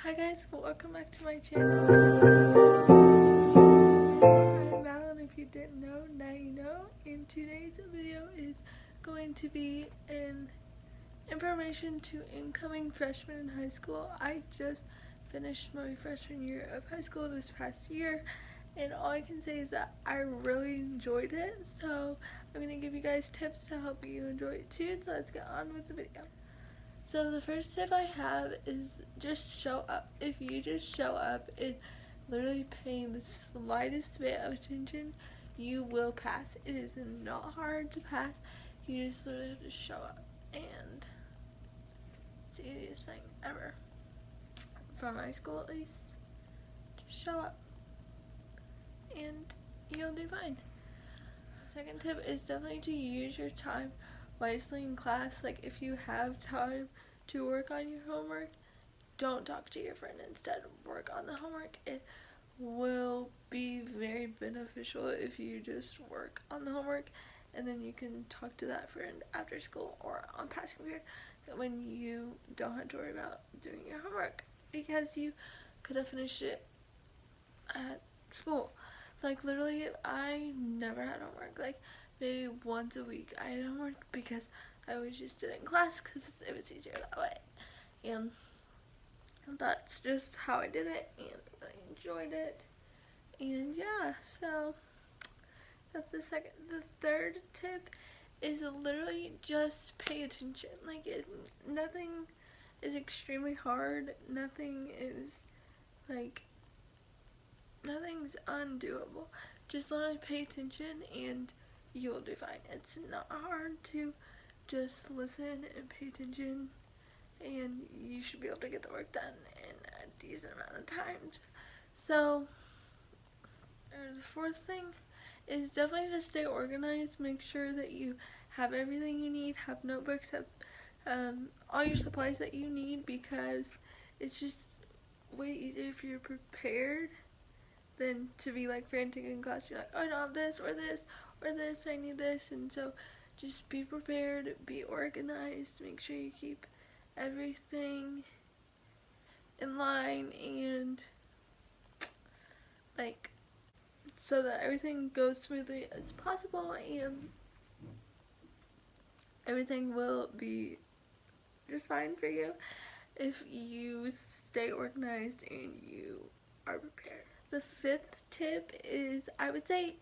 Hi guys, welcome back to my channel. I'm Madeline. If you didn't know, now you know. And today's video is going to be an information to incoming freshmen in high school. I just finished my freshman year of high school this past year, and all I can say is that I really enjoyed it. So I'm going to give you guys tips to help you enjoy it too. So let's get on with the video. So the first tip I have is just show up. If you just show up and literally paying the slightest bit of attention, you will pass. It is not hard to pass. You just literally have to show up, and it's the easiest thing ever. From high school at least. Just show up and you'll do fine. Second tip is definitely to use your time wisely in class. Like if you have time to work on your homework, don't talk to your friend, instead work on the homework. It will be very beneficial if you just work on the homework and then you can talk to that friend after school or on passing period when you don't have to worry about doing your homework, because you could have finished it at school. Like literally I never had homework. Like maybe once a week I had homework because I always just did it in class because it was easier that way. And that's just how I did it, and I really enjoyed it. And yeah, so that's the second. The third tip is literally just pay attention. Like nothing is extremely hard. Nothing's undoable. Just literally pay attention and you'll do fine. It's not hard to just listen and pay attention, and you should be able to get the work done in a decent amount of time. So the fourth thing is definitely to stay organized. Make sure that you have everything you need, have notebooks, have all your supplies that you need, because it's just way easier if you're prepared than to be like frantic in class. You're like, oh, I don't have this or this or this, I need this. And so just be prepared, be organized, make sure you keep everything in line, and like so that everything goes smoothly as possible, and everything will be just fine for you if you stay organized and you are prepared. The fifth tip is, I would say,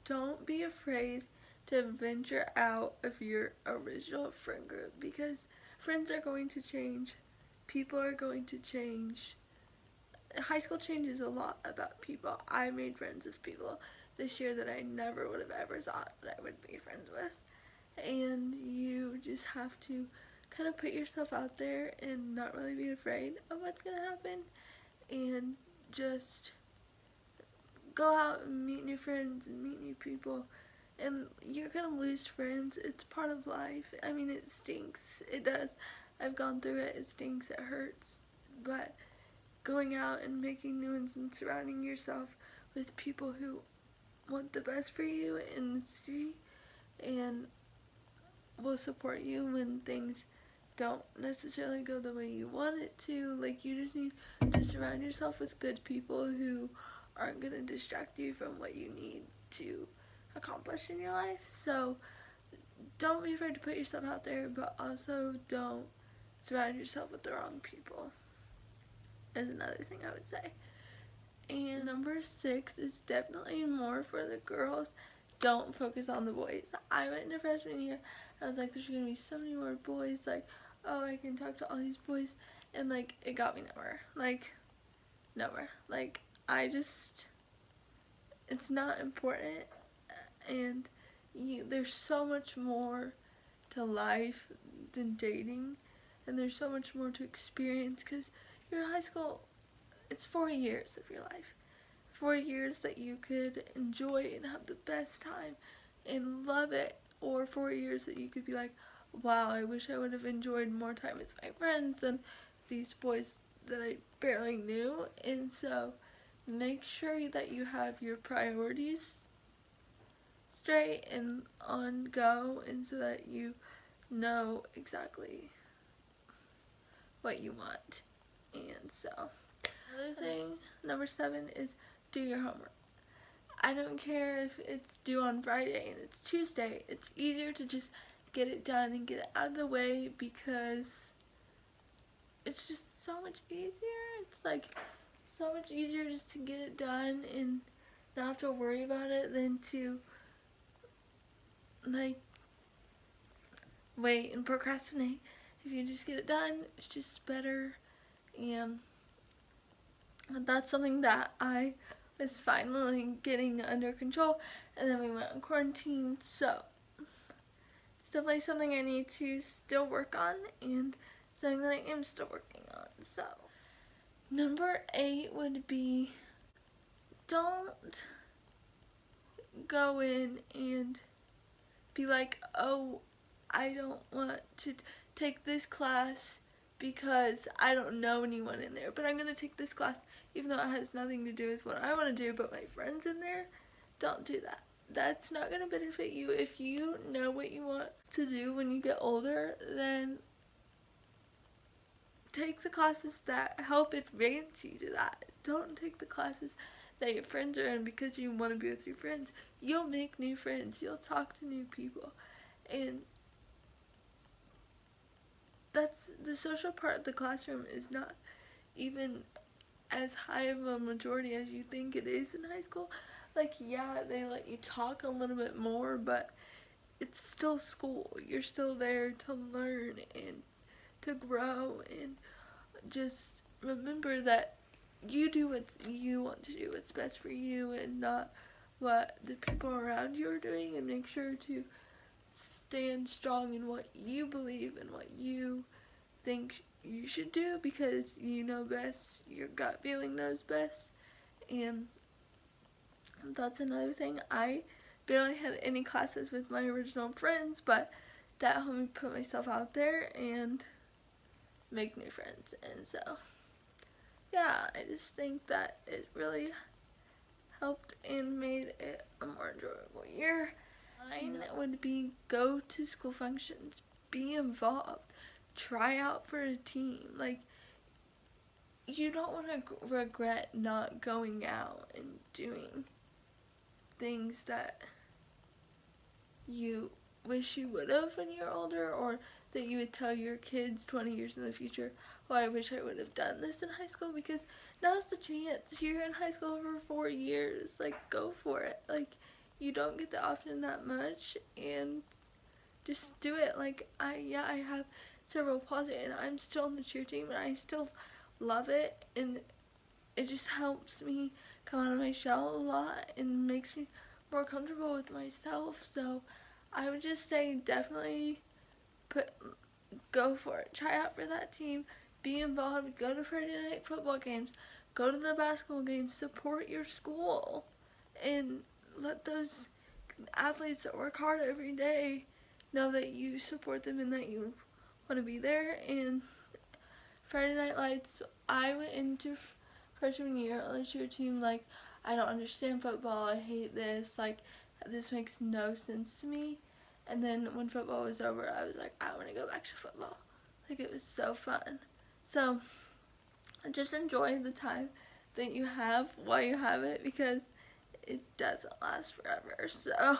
don't be afraid to venture out of your original friend group, because friends are going to change, people are going to change. High school changes a lot about people. I made friends with people this year that I never would have ever thought that I would be friends with, and you just have to kind of put yourself out there and not really be afraid of what's going to happen, and just go out and meet new friends and meet new people. And you're gonna lose friends. It's part of life. I mean, it stinks. It does. I've gone through it. It stinks. It hurts. But going out and making new ones and surrounding yourself with people who want the best for you and will support you when things don't necessarily go the way you want it to. Like, you just need to surround yourself with good people who aren't going to distract you from what you need to accomplish in your life. So don't be afraid to put yourself out there, but also don't surround yourself with the wrong people, is another thing I would say. And number 6 is definitely more for the girls. Don't focus on the boys. I went into freshman year, I was like, there's going to be so many more boys. Like, oh, I can talk to all these boys. And, like, it got me nowhere. Like, nowhere. Like, it's not important. And there's so much more to life than dating. And there's so much more to experience, because you're in high school. It's 4 years of your life. 4 years that you could enjoy and have the best time and love it. Or 4 years that you could be like, wow, I wish I would have enjoyed more time with my friends and these boys that I barely knew. And so make sure that you have your priorities straight and on go, and so that you know exactly what you want. And So another thing, number 7, is do your homework. I don't care if it's due on Friday and it's Tuesday. It's easier to just get it done and get it out of the way because it's just so much easier. It's like so much easier just to get it done and not have to worry about it than to like wait and procrastinate. If you just get it done, it's just better. And that's something that I was finally getting under control. And then we went on quarantine, so it's definitely something I need to still work on, and something that I am still working on. So number 8 would be, don't go in and be like, oh, I don't want to take this class because I don't know anyone in there, but I'm going to take this class even though it has nothing to do with what I want to do, but my friend's in there. Don't do that. That's not going to benefit you. If you know what you want to do when you get older, then take the classes that help advance you to that. Don't take the classes that your friends are in because you want to be with your friends. You'll make new friends. You'll talk to new people. And that's the social part of the classroom is not even as high of a majority as you think it is in high school. Like, yeah, they let you talk a little bit more, but it's still school. You're still there to learn and to grow, and just remember that you do what you want to do, what's best for you, and not what the people around you are doing, and make sure to stand strong in what you believe and what you think you should do, because you know best. Your gut feeling knows best. And that's another thing. I barely had any classes with my original friends, but that helped me put myself out there and make new friends. And so yeah, I just think that it really helped and made it a more enjoyable year. Mine would be go to school functions, be involved, try out for a team. Like, you don't want to regret not going out and doing things that you wish you would have when you're older, or that you would tell your kids 20 years in the future, oh, I wish I would have done this in high school, because now's the chance. You're in high school for 4 years. Like, go for it. Like, you don't get the option that much, and just do it. Like, I have cerebral palsy, and I'm still on the cheer team, and I still love it, and it just helps me come out of my shell a lot and makes me more comfortable with myself. So I would just say definitely go for it. Try out for that team. Be involved. Go to Friday night football games. Go to the basketball games. Support your school. And let those athletes that work hard every day know that you support them and that you want to be there. And Friday Night Lights, I went into freshman year on the cheer team like, I don't understand football, I hate this, like, this makes no sense to me. And then when football was over, I was like, I want to go back to football. Like, it was so fun. So just enjoy the time that you have while you have it, because it doesn't last forever. So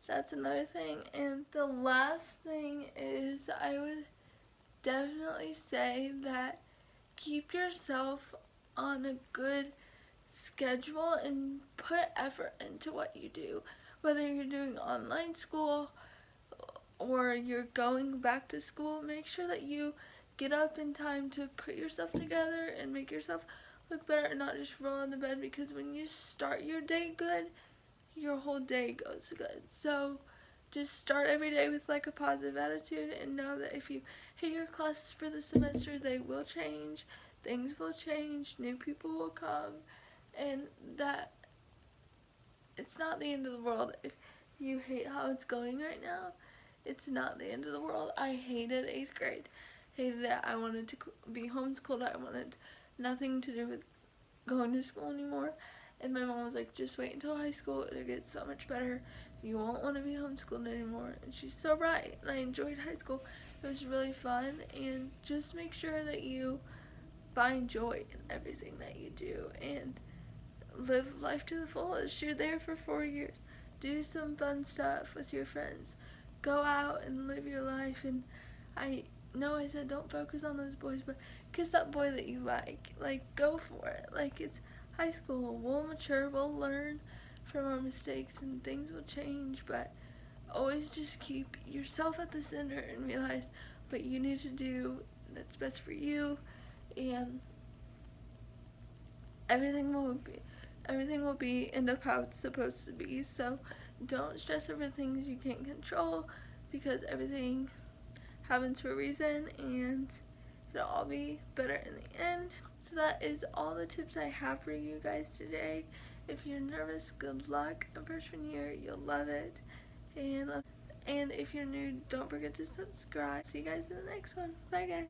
that's another thing. And the last thing is, I would definitely say that keep yourself on a good schedule and put effort into what you do. Whether you're doing online school or you're going back to school, make sure that you get up in time to put yourself together and make yourself look better, and not just roll into bed, because when you start your day good, your whole day goes good. So just start every day with like a positive attitude, and know that if you hate your classes for the semester, they will change, things will change, new people will come, and that it's not the end of the world. If you hate how it's going right now, it's not the end of the world. I hated 8th grade. Hated it. I wanted to be homeschooled. I wanted nothing to do with going to school anymore. And my mom was like, just wait until high school. It'll get so much better. You won't want to be homeschooled anymore. And she's so right. And I enjoyed high school. It was really fun. And just make sure that you find joy in everything that you do and live life to the fullest. You're there for 4 years. Do some fun stuff with your friends. Go out and live your life. And I know I said don't focus on those boys, but kiss that boy that you like. Like, go for it. Like, it's high school. We'll mature. We'll learn from our mistakes and things will change, but always just keep yourself at the center and realize what you need to do that's best for you, and everything will end up how it's supposed to be. So don't stress over things you can't control, because everything happens for a reason and it'll all be better in the end. So that is all the tips I have for you guys today. If you're nervous, good luck. In freshman year, you'll love it. And if you're new, don't forget to subscribe. See you guys in the next one. Bye, guys.